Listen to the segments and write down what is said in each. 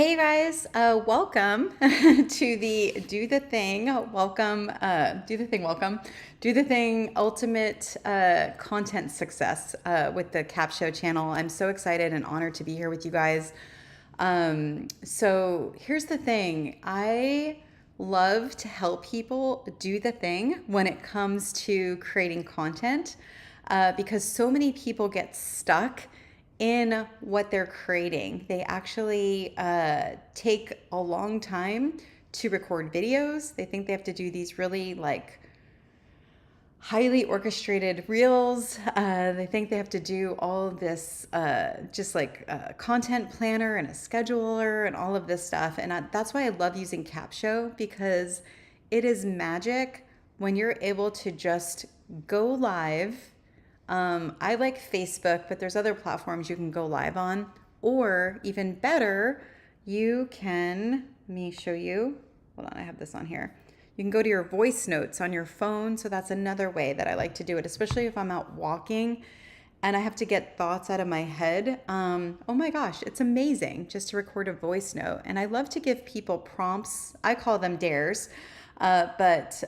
Hey you guys, welcome to the Do the Thing. Welcome, Do the Thing. Welcome, Do the Thing. Ultimate content success with the Capsho channel. I'm so excited and honored to be here with you guys. So here's the thing. I love to help people do the thing when it comes to creating content because so many people get stuck in what they're creating. They actually take a long time to record videos. They think they have to do these really highly orchestrated reels. They think they have to do all of this, just like a content planner and a scheduler and all of this stuff. And that's why I love using Capsho, because it is magic when you're able to just go live. I like Facebook, but there's other platforms you can go live on. Or even better, you can, let me show you. Hold on, I have this on here. You can go to your voice notes on your phone. So that's another way that I like to do it, especially if I'm out walking and I have to get thoughts out of my head. Oh my gosh, it's amazing just to record a voice note. And I love to give people prompts. I call them dares, but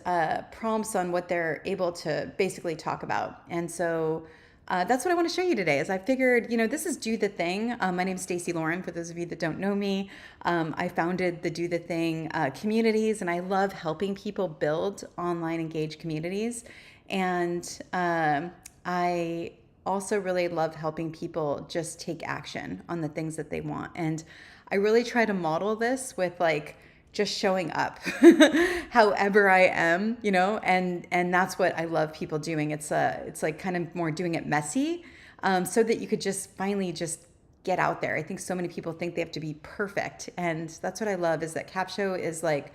prompts on what they're able to basically talk about. And so that's what I want to show you today. Is I figured, this is Do the Thing. My name is Stacey Lauren. For those of you that don't know me, I founded the Do the Thing communities, and I love helping people build online engaged communities. And I also really love helping people just take action on the things that they want. And I really try to model this with just showing up however I am, and that's what I love people doing. It's like kind of more doing it messy, so that you could just finally just get out there. I think so many people think they have to be perfect, and that's what I love, is that Capsho is like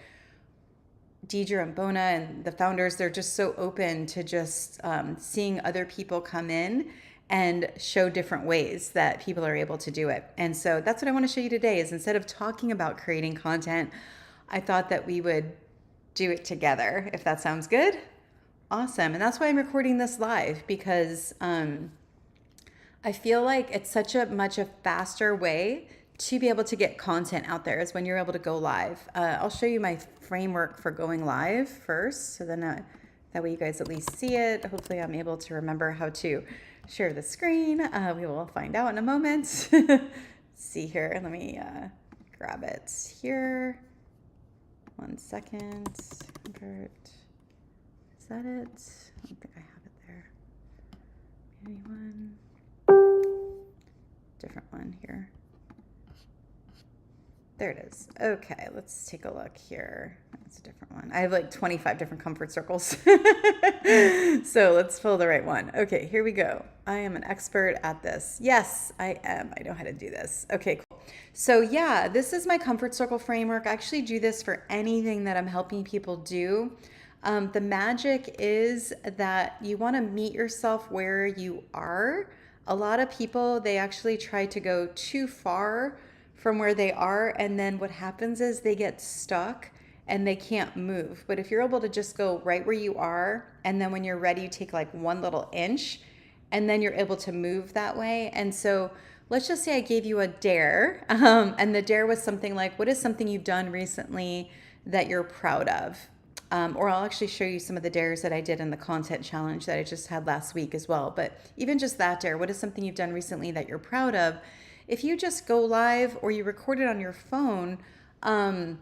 Deidre and Bona and the founders. They're just so open to just seeing other people come in and show different ways that people are able to do it. And so that's what I want to show you today, is instead of talking about creating content, I thought that we would do it together, if that sounds good. Awesome. And that's why I'm recording this live, because I feel like it's such a much a faster way to be able to get content out there, is when you're able to go live. I'll show you my framework for going live first, so then that way you guys at least see it. Hopefully I'm able to remember how to share the screen. We will find out in a moment. Let's see here. Let me grab it here. 1 second. Convert. Is that it? I don't think I have it there. Anyone? Different one here. There it is. Okay, let's take a look here. That's a different one. I have like 25 different comfort circles. So let's pull the right one. Okay, here we go. I am an expert at this. Yes, I am. I know how to do this. Okay, cool. So yeah, this is my comfort circle framework. I actually do this for anything that I'm helping people do. The magic is that you want to meet yourself where you are. A lot of people, they actually try to go too far from where they are, and then what happens is they get stuck and they can't move. But if you're able to just go right where you are, and then when you're ready, you take like one little inch, and then you're able to move that way. And so let's just say I gave you a dare, and the dare was something like, what is something you've done recently that you're proud of? Or I'll actually show you some of the dares that I did in the content challenge that I just had last week as well. But even just that dare, what is something you've done recently that you're proud of? If you just go live or you record it on your phone, oh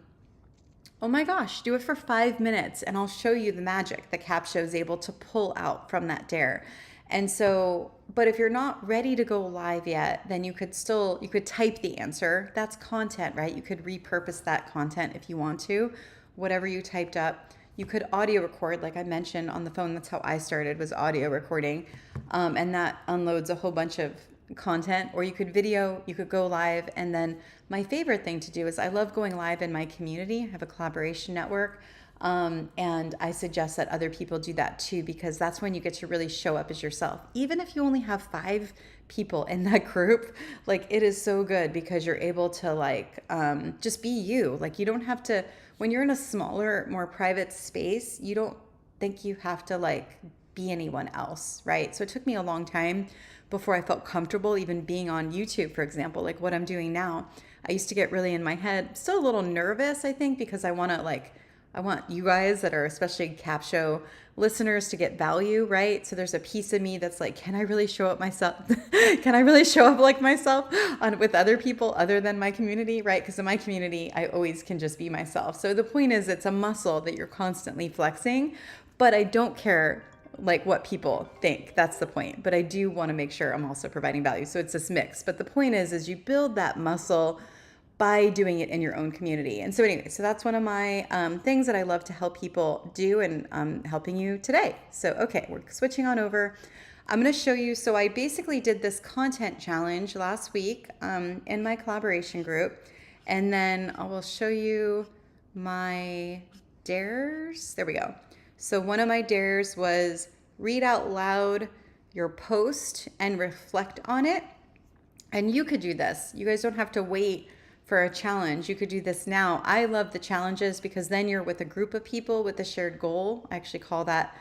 my gosh, do it for 5 minutes and I'll show you the magic that Capsho is able to pull out from that dare. And so, but if you're not ready to go live yet, then you could type the answer. That's content, right? You could repurpose that content if you want to, whatever you typed up. You could audio record, like I mentioned on the phone. That's how I started, was audio recording. And that unloads a whole bunch of content. Or you could video, you could go live. And then my favorite thing to do is I love going live in my community. I have a collaboration network. And I suggest that other people do that too, because that's when you get to really show up as yourself. Even if you only have 5 people in that group, like it is so good because you're able to just be you. Like you don't have to, when you're in a smaller, more private space, you don't think you have to be anyone else, right? So it took me a long time before I felt comfortable even being on YouTube, for example, like what I'm doing now. I used to get really in my head, still a little nervous, I think, because I want to I want you guys that are especially Capsho listeners to get value, right? So there's a piece of me that's like, can I really show up myself? Can I really show up like myself with other people other than my community, right? Because in my community, I always can just be myself. So the point is, it's a muscle that you're constantly flexing, but I don't care like what people think. That's the point. But I do want to make sure I'm also providing value. So it's this mix. But the point is you build that muscle by doing it in your own community. And so anyway, so that's one of my things that I love to help people do, and I'm helping you today. So, okay, we're switching on over. I'm going to show you, so I basically did this content challenge last week in my collaboration group, and then I will show you my dares. There we go. So one of my dares was read out loud your post and reflect on it. And you could do this. You guys don't have to wait for a challenge. You could do this now. I love the challenges because then you're with a group of people with a shared goal. I actually call that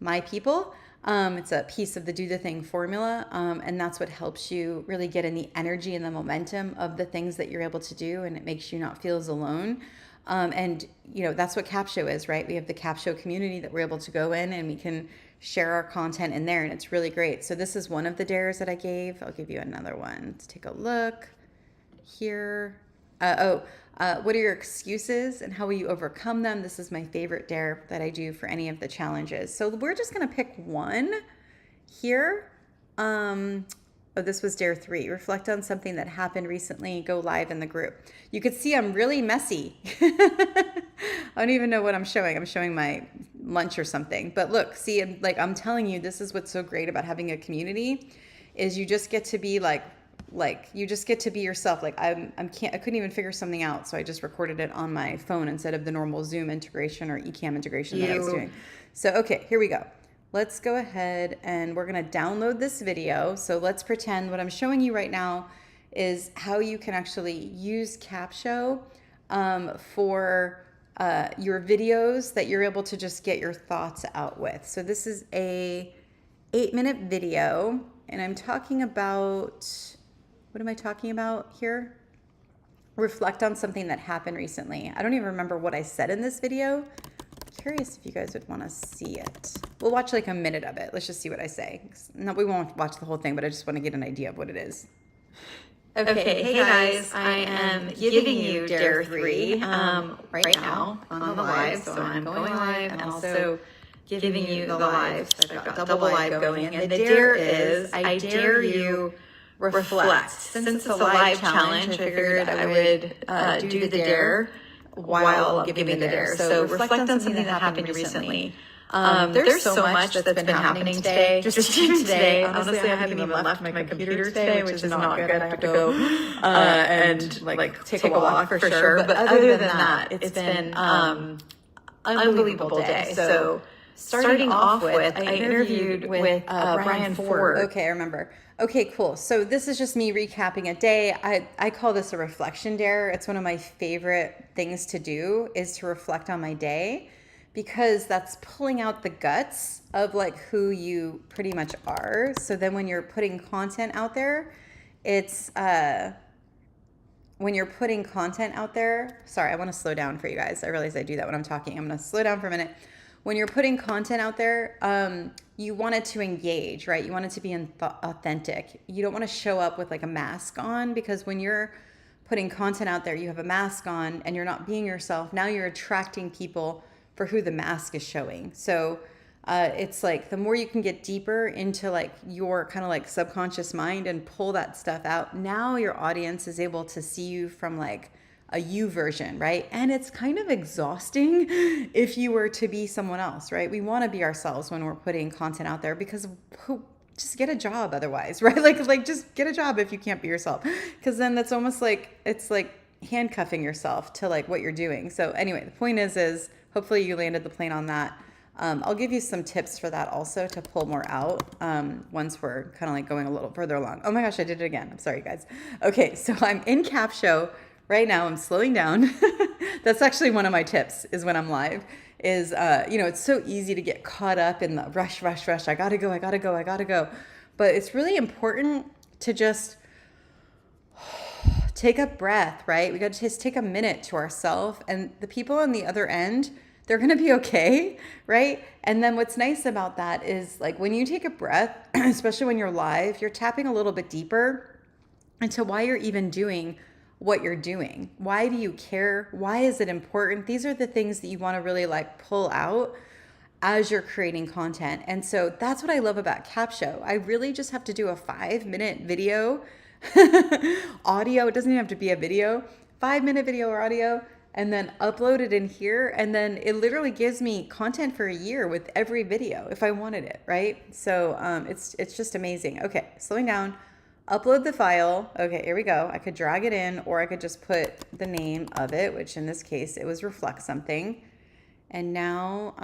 my people. It's a piece of the Do The Thing formula. And that's what helps you really get in the energy and the momentum of the things that you're able to do. And it makes you not feel as alone. And you know, that's what Capsho is, right? We have the Capsho community that we're able to go in and we can share our content in there, and it's really great. So this is one of the dares that I gave. I'll give you another one. Let's take a look here. What are your excuses and how will you overcome them? This is my favorite dare that I do for any of the challenges. So we're just going to pick one here. This was dare 3. Reflect on something that happened recently. Go live in the group. You could see I'm really messy. I don't even know what I'm showing. I'm showing my lunch or something. But look, see, like I'm telling you, this is what's so great about having a community is you just get to be like you just get to be yourself. Like I couldn't even figure something out, so I just recorded it on my phone instead of the normal Zoom integration or Ecamm integration that I was doing. So okay, here we go. Let's go ahead and we're going to download this video. So let's pretend what I'm showing you right now is how you can actually use Capsho for your videos that you're able to just get your thoughts out with. So this is a 8-minute video, and I'm talking about, what am I talking about here? Reflect on something that happened recently. I don't even remember what I said in this video. Curious if you guys would want to see it. We'll watch like a minute of it. Let's just see what I say. No, we won't watch the whole thing, but I just want to get an idea of what it is. Okay, hey guys, I am giving you Dare 3 right now on the live. So I'm going live and also giving you the live. So I've got double live going. And the dare is, I dare you reflect. Since it's a live challenge, I figured I would do the dare while giving the dare. So reflect on something that happened recently. There's so much that's been happening today. Just today, honestly, I haven't even left my computer today, which is not good. I have to go and like take a walk for sure. But other than that, it's been unbelievable day. So starting off with, I interviewed with Brian Ford. Okay, I remember. Okay, cool. So this is just me recapping a day. I call this a reflection dare. It's one of my favorite things to do is to reflect on my day, because that's pulling out the guts of like who you pretty much are. So then when you're putting content out there, it's when you're putting content out there, sorry, I want to slow down for you guys. I realize I do that when I'm talking. I'm going to slow down for a minute. When you're putting content out there, you want it to engage, right? You want it to be authentic. You don't want to show up with like a mask on, because when you're putting content out there, you have a mask on and you're not being yourself. Now you're attracting people for who the mask is showing. So it's like the more you can get deeper into like your kind of like subconscious mind and pull that stuff out, now your audience is able to see you from like a you version, right? And it's kind of exhausting if you were to be someone else, right? We want to be ourselves when we're putting content out there, because just get a job otherwise, right? Like just get a job if you can't be yourself, because then that's almost like it's like handcuffing yourself to like what you're doing. So anyway, the point is hopefully you landed the plane on that. I'll give you some tips for that also to pull more out once we're kind of like going a little further along. Oh my gosh, I did it again. I'm sorry, guys. Okay, so I'm in Capsho right now. I'm slowing down. That's actually one of my tips is when I'm live is, it's so easy to get caught up in the rush. I gotta go. But it's really important to just take a breath, right? We got to just take a minute to ourselves, and the people on the other end, they're going to be okay, right? And then what's nice about that is like when you take a breath, especially when you're live, you're tapping a little bit deeper into why you're even doing what you're doing. Why do you care? Why is it important? These are the things that you want to really like pull out as you're creating content. And so that's what I love about Capsho. I really just have to do a 5-minute video, audio. It doesn't even have to be a video, 5-minute video or audio, and then upload it in here. And then it literally gives me content for a year with every video if I wanted it, right? So it's just amazing. Okay, slowing down. Upload the file. Okay, here we go. I could drag it in, or I could just put the name of it, which in this case, it was Reflect Something. And now,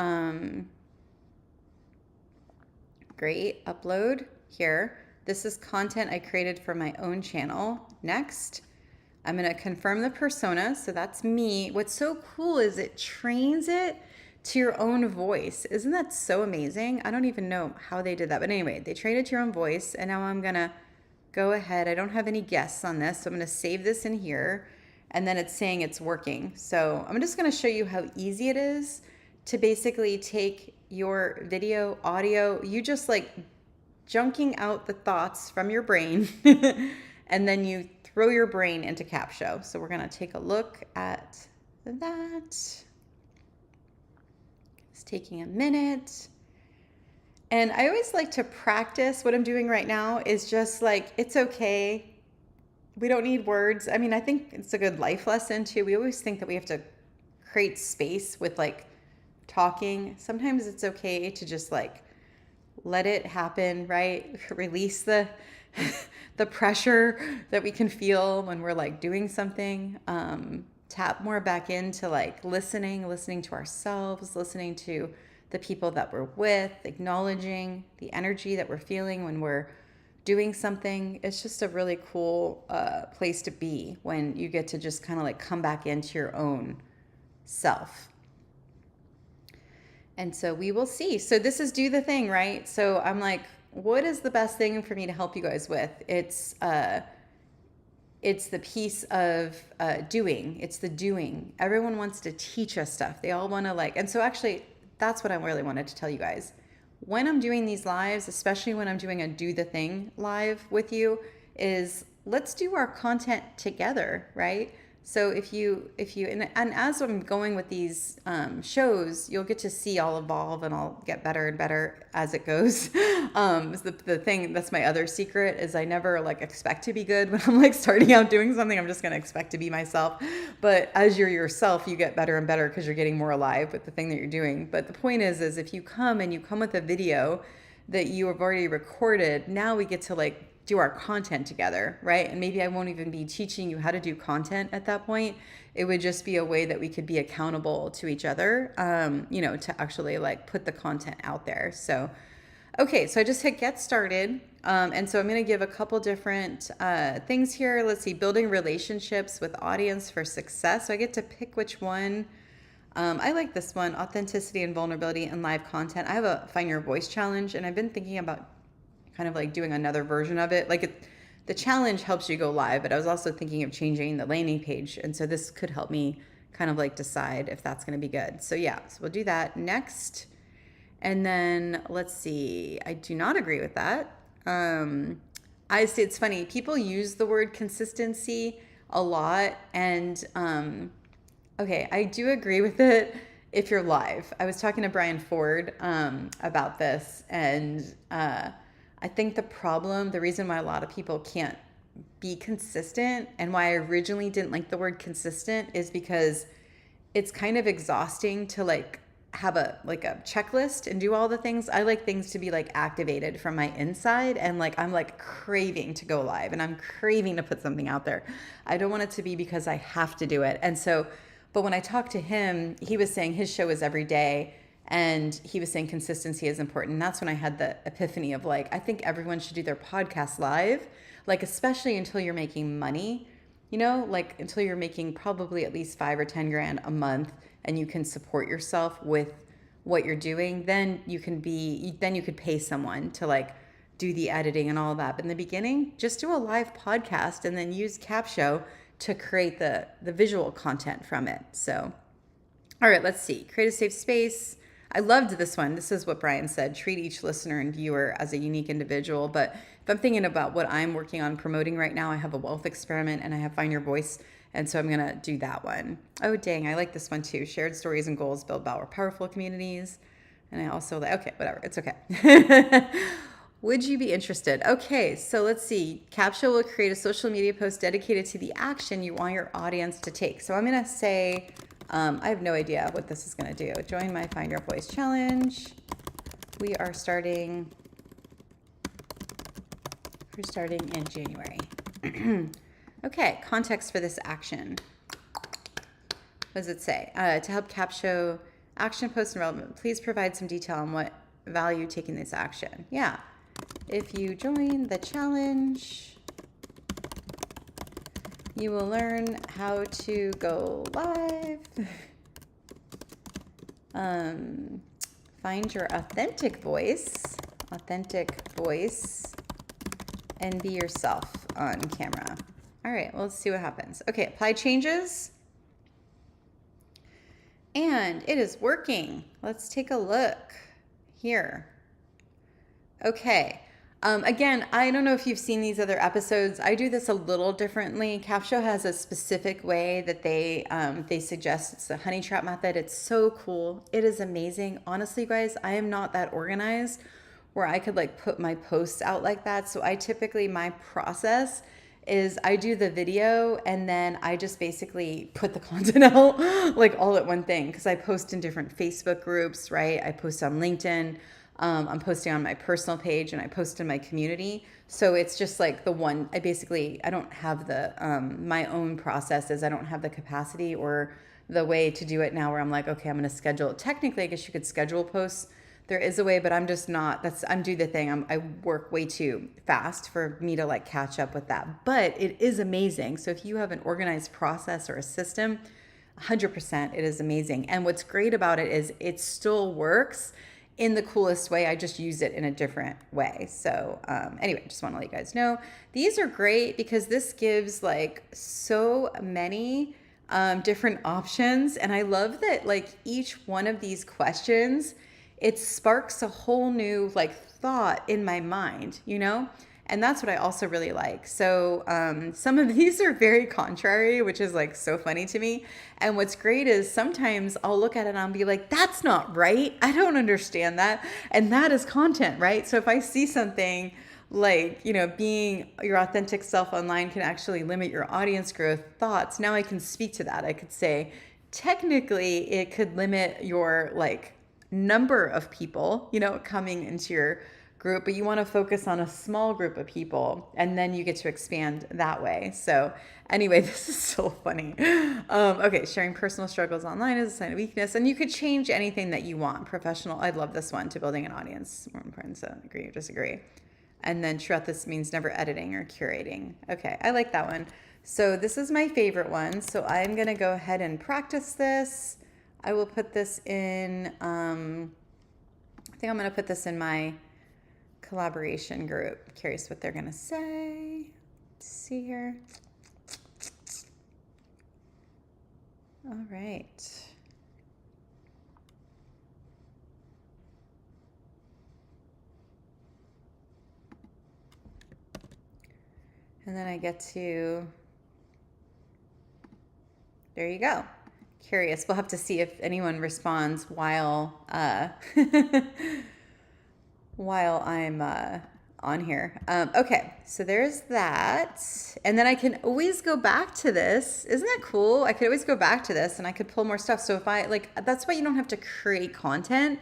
great, upload here. This is content I created for my own channel. Next, I'm gonna confirm the persona, so that's me. What's so cool is it trains it to your own voice. Isn't that so amazing? I don't even know how they did that, but anyway, they trained it to your own voice, and now I'm gonna go ahead. I don't have any guests on this, so I'm gonna save this in here. And then it's saying it's working. So I'm just going to show you how easy it is to basically take your video, audio, you just like junking out the thoughts from your brain, and then you throw your brain into Capsho. So we're going to take a look at that. It's taking a minute. And I always like to practice. What I'm doing right now is just like, it's okay. We don't need words. I mean, I think it's a good life lesson too. We always think that we have to create space with like talking. Sometimes it's okay to just like let it happen, right? Release the the pressure that we can feel when we're like doing something. Tap more back into like listening to ourselves, listening to the people that we're with, acknowledging the energy that we're feeling when we're doing something. It's just a really cool place to be when you get to just kind of like come back into your own self. And so we will see. So this is Do the Thing, right? So I'm like, what is the best thing for me to help you guys with? It's the piece of doing. It's the doing. Everyone wants to teach us stuff. They all want to like, and so actually that's what I really wanted to tell you guys. When I'm doing these lives, especially when I'm doing a Do the Thing live with you, is let's do our content together, right? So if you and as I'm going with these shows, you'll get to see I'll evolve and I'll get better and better as it goes. The thing that's my other secret is I never like expect to be good when I'm like starting out doing something. I'm just gonna expect to be myself. But as you're yourself, you get better and better because you're getting more alive with the thing that you're doing. But the point is if you come with a video that you have already recorded, now we get to like do our content together, right? And maybe I won't even be teaching you how to do content at that point. It would just be a way that we could be accountable to each other, to actually like put the content out there. So, okay, so I just hit get started. And so I'm going to give a couple different things here. Let's see, building relationships with audience for success. So I get to pick which one. I like this one, authenticity and vulnerability in live content. I have a Find Your Voice challenge, and I've been thinking about kind of like doing another version of it. The challenge helps you go live, but I was also thinking of changing the landing page. And so this could help me kind of like decide if that's going to be good. So yeah, so we'll do that next. And then let's see, I do not agree with that. I see, it's funny. People use the word consistency a lot. And okay, I do agree with it if you're live. I was talking to Brian Ford about this, and I think the reason why a lot of people can't be consistent and why I originally didn't like the word consistent is because it's kind of exhausting to like have a checklist and do all the things. I like things to be like activated from my inside, and like I'm like craving to go live and I'm craving to put something out there. I don't want it to be because I have to do it. And so, but when I talked to him, he was saying his show is every day. And he was saying consistency is important. And that's when I had the epiphany of like, I think everyone should do their podcast live, like especially until you're making money, like until you're making probably at least 5 or 10 grand a month and you can support yourself with what you're doing. Then you could pay someone to like do the editing and all of that. But in the beginning, just do a live podcast and then use Capsho to create the visual content from it. So, all right, let's see. Create a safe space. I loved this one. This is what Brian said. Treat each listener and viewer as a unique individual. But if I'm thinking about what I'm working on promoting right now, I have a wealth experiment and I have Find Your Voice. And so I'm going to do that one. Oh, dang. I like this one too. Shared stories and goals build powerful communities. And I also like, okay, whatever. It's okay. Would you be interested? Okay, so let's see. Capsho will create a social media post dedicated to the action you want your audience to take. So I'm going to say, I have no idea what this is going to do. Join my Find Your Voice challenge. We're starting in January. Okay, context for this action. What does it say? To help Capsho action post and relevant, please provide some detail on what value taking this action. Yeah. If you join the challenge, you will learn how to go live. Find your authentic voice, and be yourself on camera. All right, well, let's see what happens. Okay, apply changes. And it is working. Let's take a look here. Okay. Again, I don't know if you've seen these other episodes. I do this a little differently. Capsho has a specific way that they suggest. It's the honey trap method. It's so cool. It is amazing. Honestly, guys, I am not that organized where I could like put my posts out like that. So I typically, my process is I do the video and then I just basically put the content out like all at one thing, because I post in different Facebook groups, right? I post on LinkedIn. I'm posting on my personal page and I post in my community. So it's just like the one, I don't have the, my own processes. I don't have the capacity or the way to do it now where I'm like, okay, I'm going to schedule. Technically, I guess you could schedule posts. There is a way, but I'm just not, I'm Do The Thing. I work way too fast for me to like catch up with that, but it is amazing. So if you have an organized process or a system, 100% it is amazing. And what's great about it is it still works in the coolest way. I just use it in a different way. So anyway, just want to let you guys know these are great because this gives like so many different options. And I love that like each one of these questions, it sparks a whole new like thought in my mind, you know? And that's what I also really like. So some of these are very contrary, which is like so funny to me. And what's great is sometimes I'll look at it and I'll be like, that's not right. I don't understand that. And that is content, right? So if I see something like, you know, being your authentic self online can actually limit your audience growth thoughts, now I can speak to that. I could say, technically, it could limit your like number of people, you know, coming into your group, but you want to focus on a small group of people and then you get to expand that way. So anyway, this is so funny. Okay, sharing personal struggles online is a sign of weakness, and you could change anything that you want. Professional, I love this one, to building an audience. More important to agree or disagree. And then throughout this means never editing or curating. Okay, I like that one. So this is my favorite one. So I'm going to go ahead and practice this. I will put this in, I think I'm going to put this in my collaboration group. Curious what they're going to say. Let's see here. All right. And then I get to, there you go. Curious. We'll have to see if anyone responds while while I'm on here. Okay, so there's that. And then I can always go back to this. Isn't that cool? I could always go back to this and I could pull more stuff. So if I, like, that's why you don't have to create content.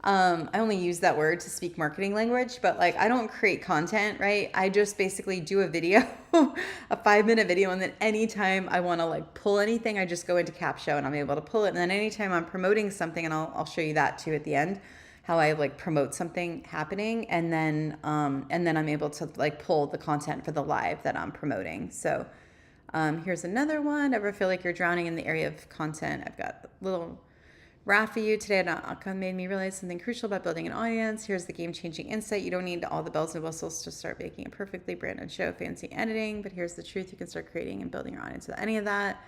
I only use that word to speak marketing language, but like I don't create content, right? I just basically do a video, a 5-minute video. And then anytime I want to like pull anything, I just go into Capsho and I'm able to pull it. And then anytime I'm promoting something, and I'll show you that too at the end, how I like promote something happening. And then I'm able to like pull the content for the live that I'm promoting. So here's another one. Ever feel like you're drowning in the area of content? I've got little Wrath for you today, an outcome made me realize something crucial about building an audience. Here's the game-changing insight. You don't need all the bells and whistles to start making a perfectly branded show, fancy editing, but here's the truth. You can start creating and building your audience without any of that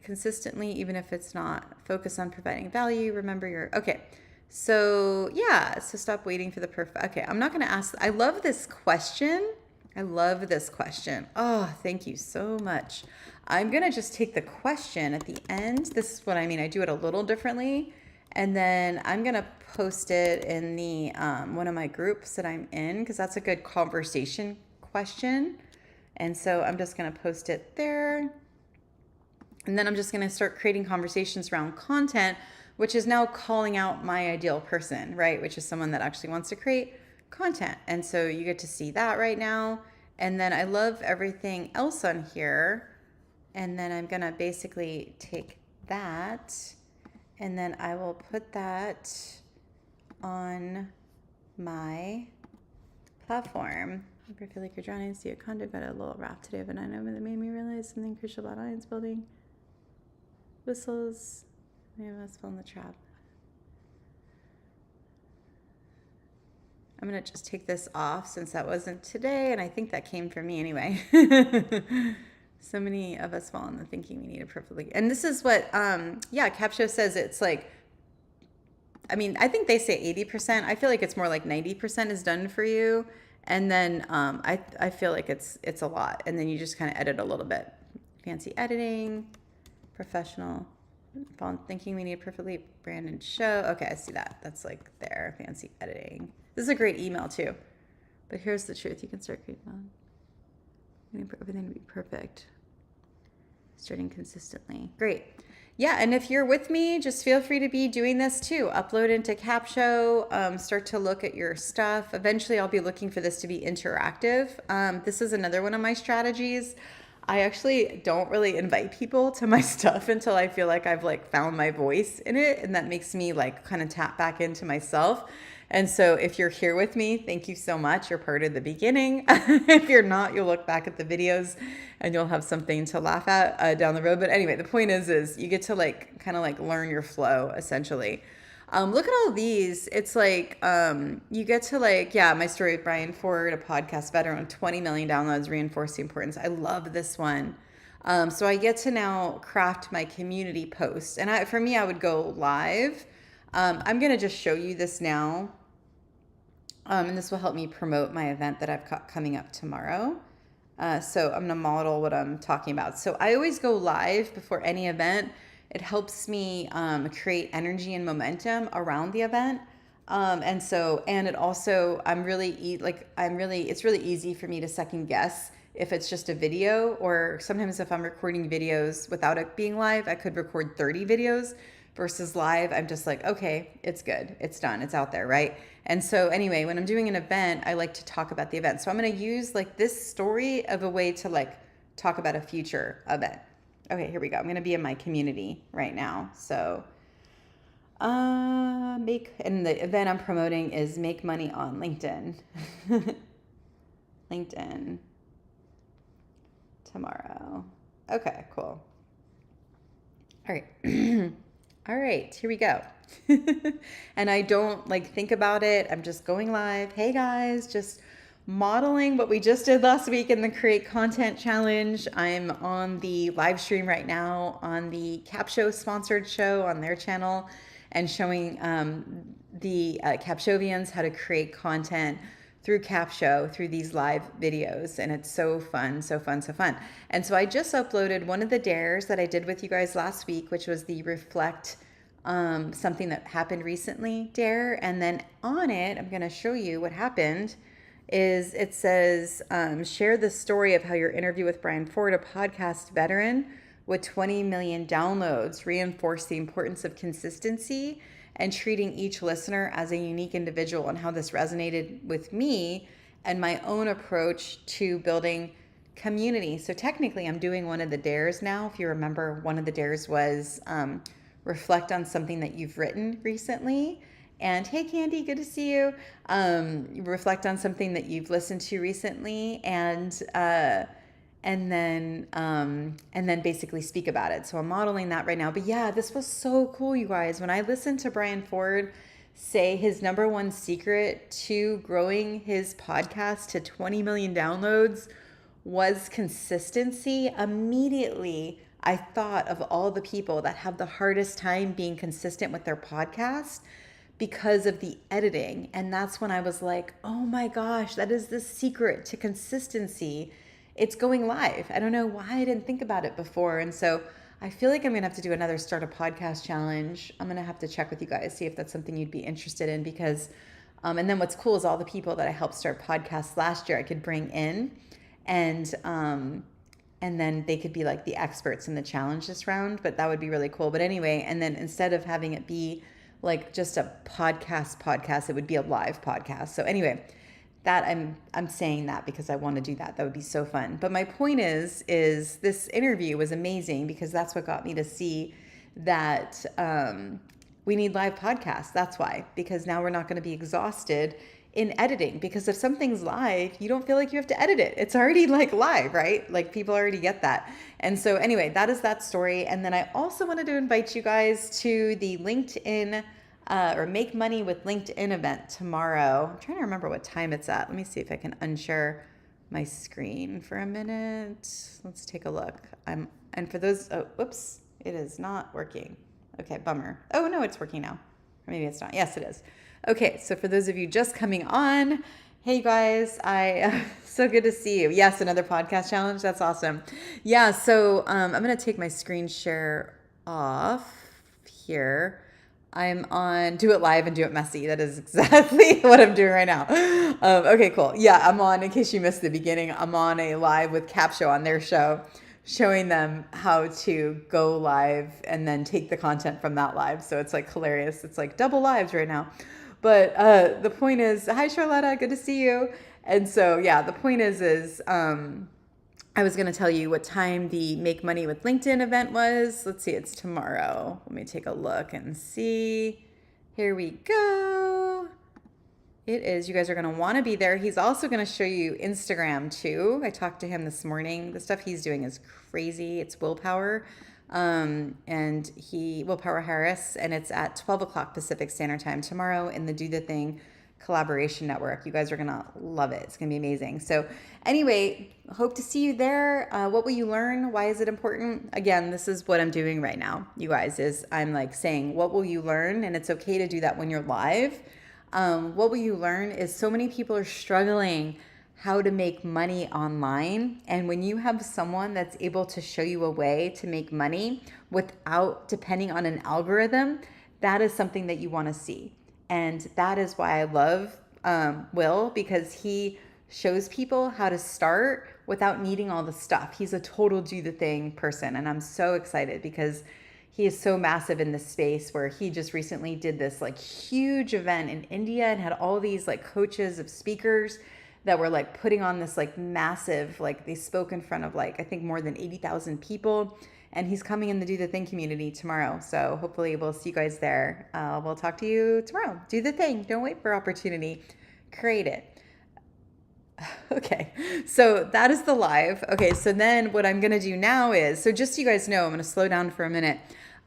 consistently, even if it's not. Focus on providing value. Remember your... Okay. So, yeah. So stop waiting for the perfect... Okay. I'm not going to ask... I love this question. Oh, thank you so much. I'm going to just take the question at the end. This is what I mean. I do it a little differently. And then I'm going to post it in the one of my groups that I'm in, because that's a good conversation question. And so I'm just going to post it there. And then I'm just going to start creating conversations around content, which is now calling out my ideal person, right? Which is someone that actually wants to create content. And so you get to see that right now. And then I love everything else on here. And then I'm going to basically take that and then I will put that on my platform. I feel like you're drowning. See a condo got a little raft today, but I know that made me realize something crucial about audience building. Whistles. Many of us fell in the trap. I'm going to just take this off since that wasn't today, and I think that came from me anyway. So many of us fall in the thinking we need it perfectly. And this is what, Capsho says. It's like, I mean, I think they say 80%. I feel like it's more like 90% is done for you. And then I feel like it's a lot. And then you just kind of edit a little bit. Fancy editing, professional. Thinking we need a perfectly branded show. Okay, I see that. That's like there. Fancy editing. This is a great email too. But here's the truth. You can start creating everything to be perfect. Starting consistently. Great. Yeah, and if you're with me, just feel free to be doing this too. Upload into Capsho, start to look at your stuff. Eventually, I'll be looking for this to be interactive. This is another one of my strategies. I actually don't really invite people to my stuff until I feel like I've like found my voice in it, and that makes me like kind of tap back into myself. And so if you're here with me, thank you so much. You're part of the beginning. If you're not, you'll look back at the videos and you'll have something to laugh at down the road. But anyway, the point is you get to like kind of like learn your flow essentially. Look at all these. It's like you get to like, my story with Brian Ford, a podcast veteran, 20 million downloads, reinforce the importance. I love this one. So I get to now craft my community post. And for me, I would go live. I'm going to just show you this now. And this will help me promote my event that I've got coming up tomorrow. So I'm going to model what I'm talking about. So I always go live before any event. It helps me create energy and momentum around the event. And it also, it's really easy for me to second guess if it's just a video, or sometimes if I'm recording videos without it being live, I could record 30 videos versus live. I'm just like, okay, it's good. It's done. It's out there. Right. And so anyway, when I'm doing an event, I like to talk about the event. So I'm going to use like this story of a way to like talk about a future event. Okay, here we go. I'm going to be in my community right now. So and the event I'm promoting is Make Money on LinkedIn. LinkedIn tomorrow. Okay, cool. All right. All right, here we go. And I don't like think about it. I'm just going live. Hey guys, just modeling what we just did last week in the Create Content Challenge. I'm on the live stream right now on the Capsho sponsored show on their channel, and showing the Capshovians how to create content through Capsho, through these live videos. And it's so fun, so fun, so fun. And so I just uploaded one of the dares that I did with you guys last week, which was the reflect something that happened recently dare. And then on it, I'm going to show you what happened. Is it says, share the story of how your interview with Brian Ford, a podcast veteran with 20 million downloads, reinforced the importance of consistency and treating each listener as a unique individual, and how this resonated with me and my own approach to building community. So technically I'm doing one of the dares now. If you remember, one of the dares was reflect on something that you've written recently. And hey, Candy, good to see you. Reflect on something that you've listened to recently, and and then basically speak about it. So I'm modeling that right now. But yeah, this was so cool, you guys. When I listened to Brian Ford say his number one secret to growing his podcast to 20 million downloads was consistency, immediately I thought of all the people that have the hardest time being consistent with their podcast because of the editing. And that's when I was like, oh my gosh, that is the secret to consistency. It's going live. I don't know why I didn't think about it before. And so I feel like I'm going to have to do another start a podcast challenge. I'm going to have to check with you guys, see if that's something you'd be interested in, because, and then what's cool is all the people that I helped start podcasts last year, I could bring in, and then they could be like the experts in the challenge this round, but that would be really cool. But anyway, and then instead of having it be like just a podcast, it would be a live podcast. So anyway, that I'm saying that because I want to do that. That would be so fun. But my point is this interview was amazing because that's what got me to see that we need live podcasts. That's why, because now we're not going to be exhausted in editing, because if something's live, you don't feel like you have to edit it. It's already like live, right? Like people already get that. And so anyway, that is that story. And then I also wanted to invite you guys to the LinkedIn or Make Money with LinkedIn event tomorrow. I'm trying to remember what time it's at. Let me see if I can unshare my screen for a minute. Let's take a look. And for those, oh, whoops, it is not working. Okay, bummer. Oh no, it's working now. Or maybe it's not. Yes, it is. Okay, so for those of you just coming on, hey guys, so good to see you. Yes, another podcast challenge. That's awesome. Yeah, so I'm going to take my screen share off here. I'm on Do It Live and Do It Messy. That is exactly what I'm doing right now. Okay, cool. Yeah, I'm on, in case you missed the beginning, I'm on a live with Capsho on their show, showing them how to go live and then take the content from that live. So it's like hilarious. It's like double lives right now. But the point is, hi Charlotta, good to see you. And so yeah, the point is I was going to tell you what time the Make Money with LinkedIn event was. Let's see, it's tomorrow. Let me take a look and see. Here we go. It is. You guys are going to want to be there. He's also going to show you Instagram too. I talked to him this morning. The stuff he's doing is crazy. It's Willpower. And Willpower Harris, and it's at 12 o'clock Pacific Standard Time tomorrow in the Do The Thing Collaboration Network. You guys are gonna love it. It's gonna be amazing. So anyway, hope to see you there. What will you learn? Why is it important? Again, this is what I'm doing right now, you guys, is I'm like saying, what will you learn? And it's okay to do that when you're live. What will you learn is so many people are struggling how to make money online. And when you have someone that's able to show you a way to make money without depending on an algorithm, that is something that you want to see. And that is why I love Will, because he shows people how to start without needing all the stuff. He's a total do the thing person. And I'm so excited because he is so massive in this space, where he just recently did this like huge event in India and had all these like coaches of speakers that were like putting on this like massive, like they spoke in front of like, I think more than 80,000 people. And he's coming in the Do The Thing community tomorrow. So hopefully we'll see you guys there. We'll talk to you tomorrow. Do the thing. Don't wait for opportunity. Create it. Okay, so that is the live. Okay, so then what I'm going to do now is, so just so you guys know, I'm going to slow down for a minute.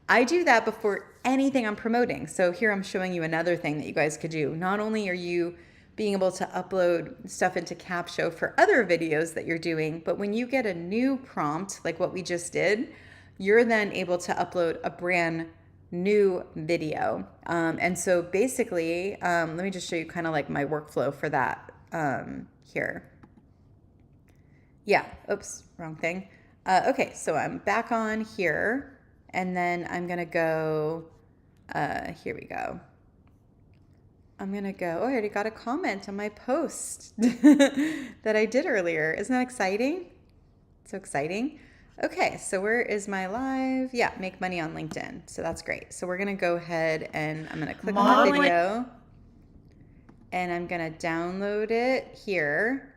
I do that before anything I'm promoting. So here I'm showing you another thing that you guys could do. Not only are you being able to upload stuff into Capsho for other videos that you're doing, but when you get a new prompt, like what we just did, you're then able to upload a brand new video. And so basically, let me just show you kind of like my workflow for that here. Yeah, oops, wrong thing. Okay, so I'm back on here, and then I'm gonna go, here we go. I'm going to go, oh, I already got a comment on my post that I did earlier. Isn't that exciting? So exciting. Okay, so where is my live? Yeah, Make Money on LinkedIn. So that's great. So we're going to go ahead and I'm going to click on the video. And I'm going to download it here.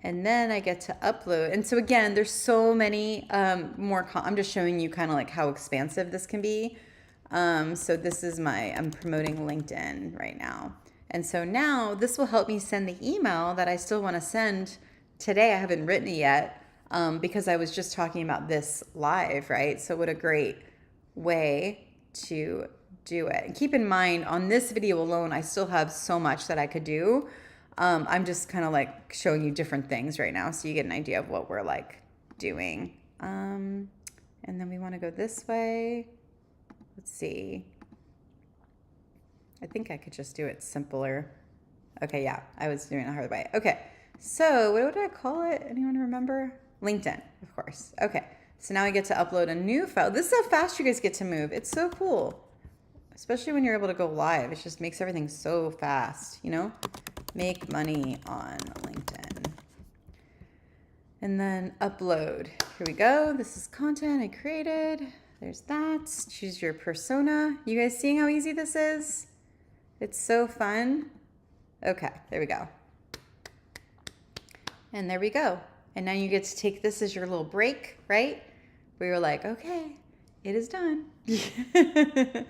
And then I get to upload. And so again, there's so many more. I'm just showing you kind of like how expansive this can be. So this is I'm promoting LinkedIn right now. And so now this will help me send the email that I still want to send today. I haven't written it yet. because I was just talking about this live, right? So what a great way to do it. And keep in mind, on this video alone, I still have so much that I could do. I'm just kind of like showing you different things right now so you get an idea of what we're like doing. And then we want to go this way. Let's see. I think I could just do it simpler. Okay, yeah, I was doing it a hard way. Okay, so what would I call it? Anyone remember? LinkedIn, of course. Okay, so now I get to upload a new file. This is how fast you guys get to move. It's so cool, especially when you're able to go live. It just makes everything so fast, you know? Make money on LinkedIn. And then upload. Here we go. This is content I created. There's that. Choose your persona. You guys seeing how easy this is? It's so fun. Okay, there we go. And there we go. And now you get to take this as your little break, right? Where you're like, okay, it is done. And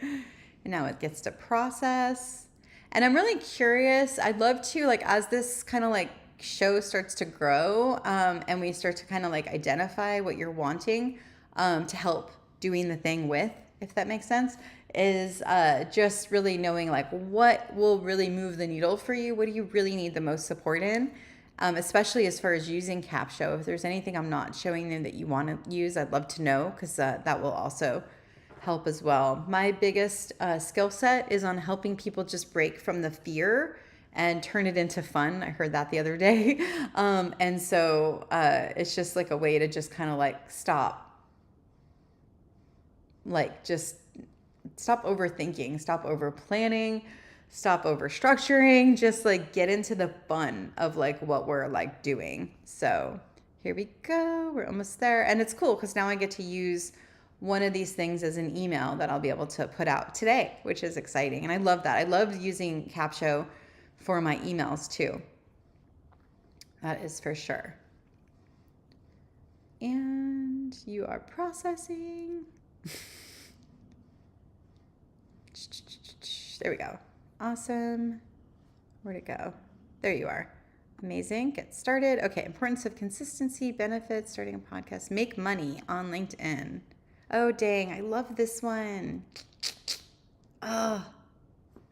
now it gets to process. And I'm really curious. I'd love to, like, as this kind of like show starts to grow, and we start to kind of like identify what you're wanting to help doing the thing with, if that makes sense, is just really knowing like what will really move the needle for you. What do you really need the most support in? Especially as far as using Capsho. If there's anything I'm not showing them that you want to use, I'd love to know, because that will also help as well. My biggest skill set is on helping people just break from the fear and turn it into fun. I heard that the other day. And so it's just like a way to just kind of like stop overthinking, stop over planning, stop over structuring, just like get into the fun of like what we're like doing. So here we go. We're almost there. And it's cool because now I get to use one of these things as an email that I'll be able to put out today, which is exciting. And I love that. I love using Capsho for my emails too. That is for sure. And you are processing. There we go. Awesome. Where'd it go? There you are. Amazing. Get started. Okay. Importance of consistency, benefits, starting a podcast, make money on LinkedIn. Oh, dang. I love this one. Oh,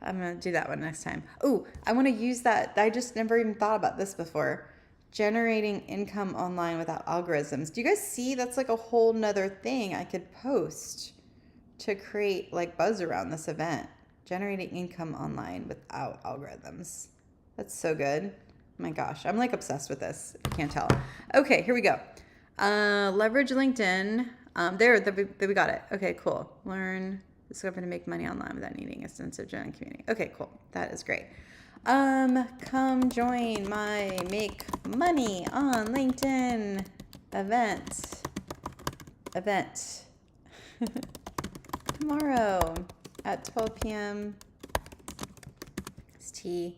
I'm going to do that one next time. Oh, I want to use that. I just never even thought about this before. Generating income online without algorithms. Do you guys see? That's like a whole nother thing I could post to create like buzz around this event. Generating income online without algorithms. That's so good. Oh my gosh, I'm like obsessed with this. I can't tell. Okay, here we go. Leverage LinkedIn. There we got it. Okay, cool. Learn, discover to make money online without needing a sense of genuine community. Okay, cool. That is great. Come join my Make Money on LinkedIn event. Tomorrow at 12 p.m. ST.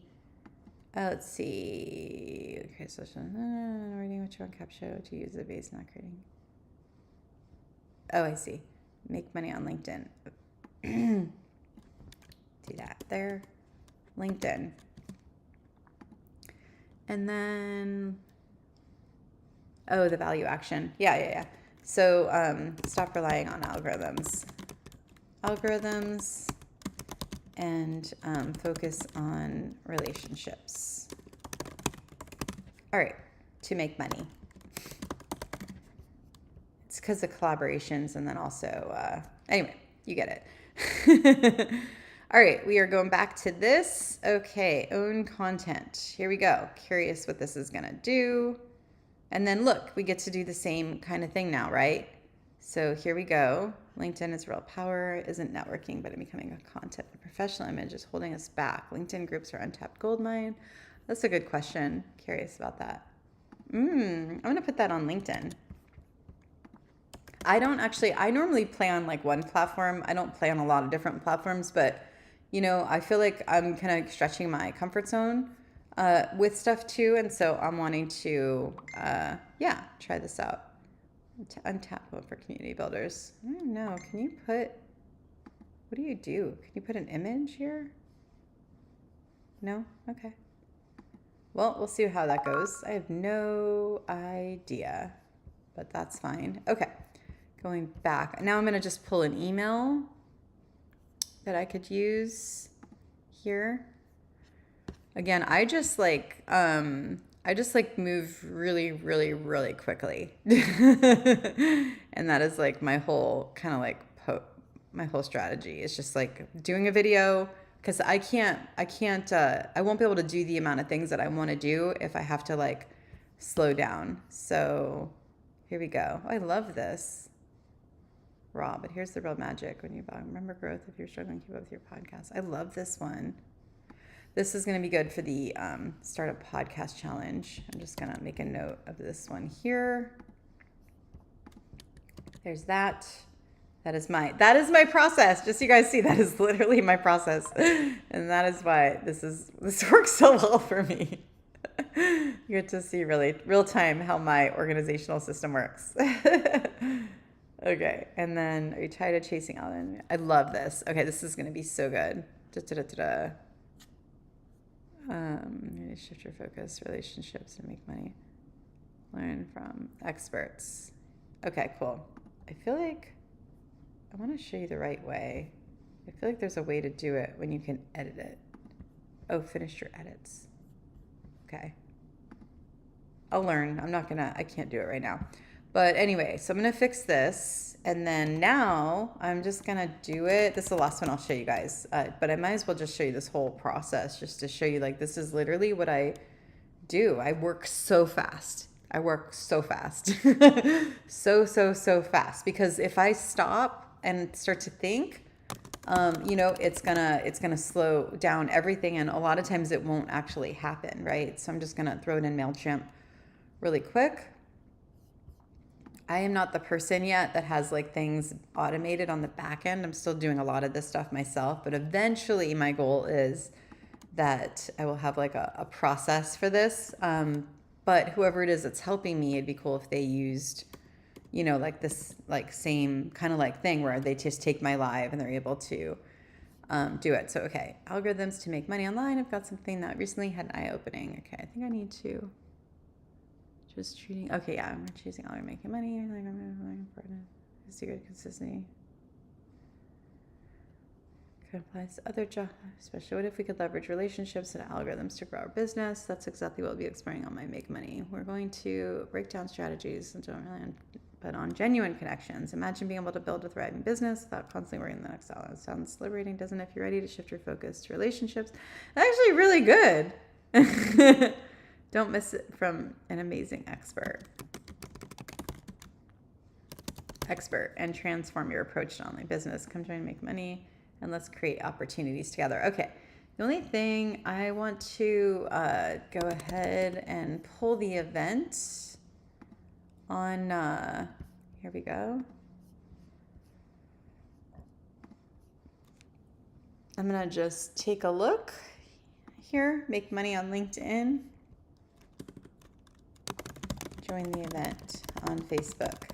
Let's see. Okay, so reading what you want Capsho to use the base, not creating. Oh, I see. Make money on LinkedIn. Do that there. LinkedIn. And then, oh, the value action. Yeah. So stop relying on algorithms. And focus on relationships. All right, to make money. It's because of collaborations, and then also, anyway, you get it. All right, we are going back to this. Okay, own content. Here we go. Curious what this is gonna do. And then look, we get to do the same kind of thing now, right? So here we go. LinkedIn is real power, isn't networking, but becoming a content. A professional image is holding us back. LinkedIn groups are untapped gold mine. That's a good question. Curious about that. I'm going to put that on LinkedIn. I normally play on like one platform. I don't play on a lot of different platforms, but you know, I feel like I'm kind of stretching my comfort zone with stuff too. And so I'm wanting to, try this out. To untap one for community builders. I don't know. Can you put, what do you do? Can you put an image here? No? Okay. Well, we'll see how that goes. I have no idea. but that's fine. Okay, going back. Now I'm going to just pull an email that I could use here. Again, I just like move really, really, really quickly. And that is like my whole kind of like my whole strategy is just like doing a video, because I won't be able to do the amount of things that I want to do if I have to like slow down. So here we go. Oh, I love this. Raw, but here's the real magic. When you remember growth, if you're struggling, keep up with your podcast. I love this one. This is going to be good for the Startup Podcast Challenge. I'm just going to make a note of this one here. There's that. That is my process. Just so you guys see, that is literally my process. And that is why this works so well for me. You get to see really real time how my organizational system works. Okay, and then are you tired of chasing Alan? I love this. Okay, this is going to be so good. Shift your focus, relationships, and make money. Learn from experts. Okay, cool. I feel like I want to show you the right way. I feel like there's a way to do it when you can edit it. Oh, finish your edits. Okay. I'll learn. I can't do it right now. But anyway, so I'm going to fix this. And then now I'm just going to do it. This is the last one I'll show you guys. But I might as well just show you this whole process just to show you, like, this is literally what I do. I work so fast. So fast. Because if I stop and start to think, it's gonna slow down everything. And a lot of times it won't actually happen, right? So I'm just going to throw it in MailChimp really quick. I am not the person yet that has like things automated on the back end. I'm still doing a lot of this stuff myself, but eventually my goal is that I will have like a process for this. But whoever it is that's helping me, it'd be cool if they used, like this like same kind of like thing where they just take my live and they're able to do it. So, okay, algorithms to make money online. I've got something that recently had an eye-opening. Okay, I think I need to just treating. Okay, yeah, I'm choosing algorithm making money. Like I'm important. Secret consistency. Could apply to other jobs, especially what if we could leverage relationships and algorithms to grow our business? That's exactly what we'll be exploring on my Make Money. We're going to break down strategies and but on genuine connections. Imagine being able to build a thriving business without constantly worrying the next dollar. It sounds liberating, doesn't it? If you're ready to shift your focus to relationships, actually really good. Don't miss it from an amazing expert and transform your approach to online business. Come join Make Money and let's create opportunities together. Okay. The only thing I want to go ahead and pull the event on, here we go. I'm going to just take a look here, Make Money on LinkedIn. Join the event on Facebook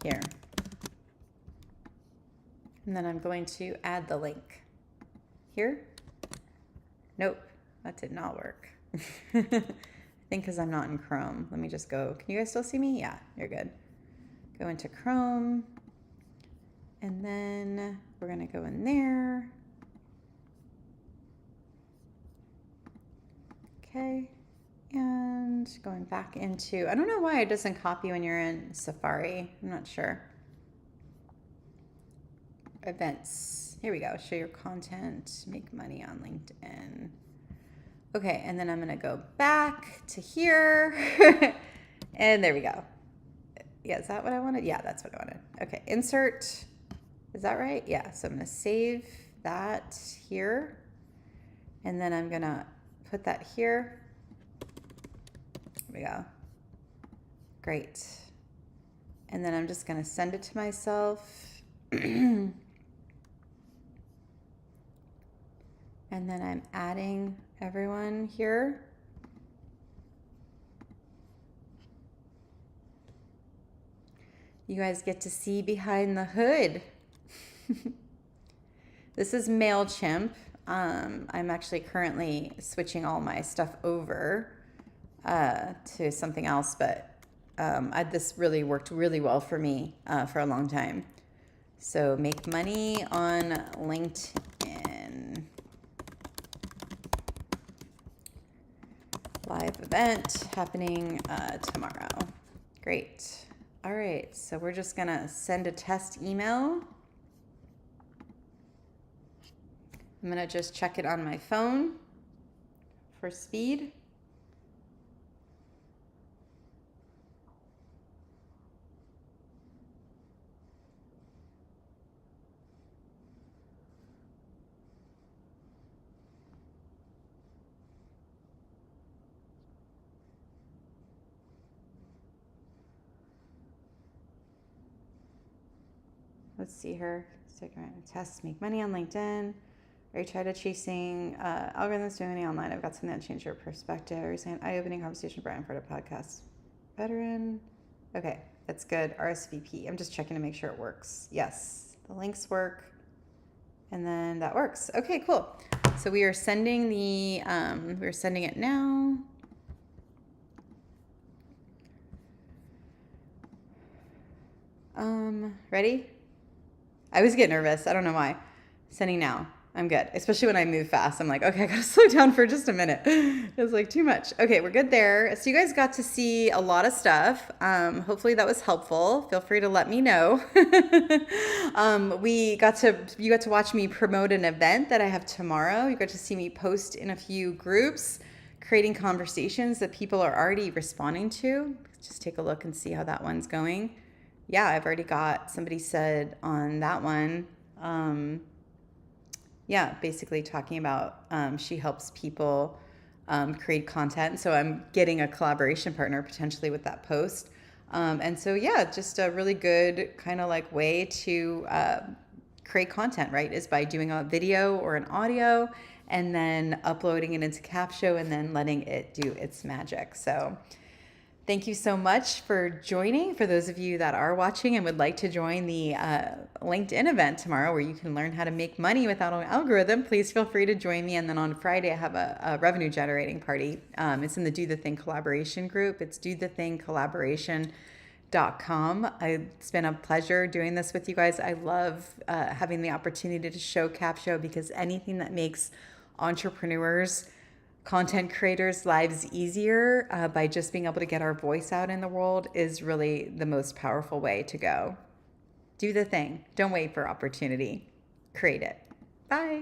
here. And then I'm going to add the link here. Nope, that did not work. I think because I'm not in Chrome. Let me just go. Can you guys still see me? Yeah, you're good. Go into Chrome. And then we're going to go in there. Okay. And going back into, I don't know why it doesn't copy when you're in Safari. I'm not sure. Events. Here we go. Show your content. Make money on LinkedIn. Okay, and then I'm going to go back to here. And there we go. Yeah, is that what I wanted? Yeah, that's what I wanted. Okay, insert. Is that right? Yeah, so I'm going to save that here. And then I'm going to put that here. There we go. Great. And then I'm just going to send it to myself. And then I'm adding everyone here. You guys get to see behind the hood. This is MailChimp. I'm actually currently switching all my stuff over to something else, but This really worked really well for me for a long time. So make money on LinkedIn. Live event happening tomorrow. Great. All right, so we're just gonna send a test email. I'm gonna just check it on my phone for speed. Let's see her. Test, make money on LinkedIn. Are you tired of chasing algorithms, doing any online? I've got something that changed your perspective. Are you saying eye-opening conversation, Brian, for the podcast? Veteran. Okay, that's good. RSVP. I'm just checking to make sure it works. Yes, the links work. And then that works. Okay, cool. So we are sending we're sending it now. Ready? I always get nervous. I don't know why. Sending now. I'm good. Especially when I move fast. I'm like, okay, I gotta slow down for just a minute. It's like too much. Okay, we're good there. So you guys got to see a lot of stuff. Hopefully that was helpful. Feel free to let me know. You got to watch me promote an event that I have tomorrow. You got to see me post in a few groups, creating conversations that people are already responding to. Just take a look and see how that one's going. Yeah, I've already got, somebody said on that one, basically talking about she helps people create content. So I'm getting a collaboration partner potentially with that post. And so, just a really good kind of like way to create content, right? Is by doing a video or an audio and then uploading it into Capsho and then letting it do its magic. So thank you so much for joining. For those of you that are watching and would like to join the LinkedIn event tomorrow where you can learn how to make money without an algorithm, please feel free to join me. And then on Friday, I have a revenue generating party. It's in the Do The Thing collaboration group. It's dothethingcollaboration.com. It's been a pleasure doing this with you guys. I love having the opportunity to show Capsho because anything that makes entrepreneurs, content creators' lives easier by just being able to get our voice out in the world is really the most powerful way to go. Do the thing. Don't wait for opportunity. Create it. Bye.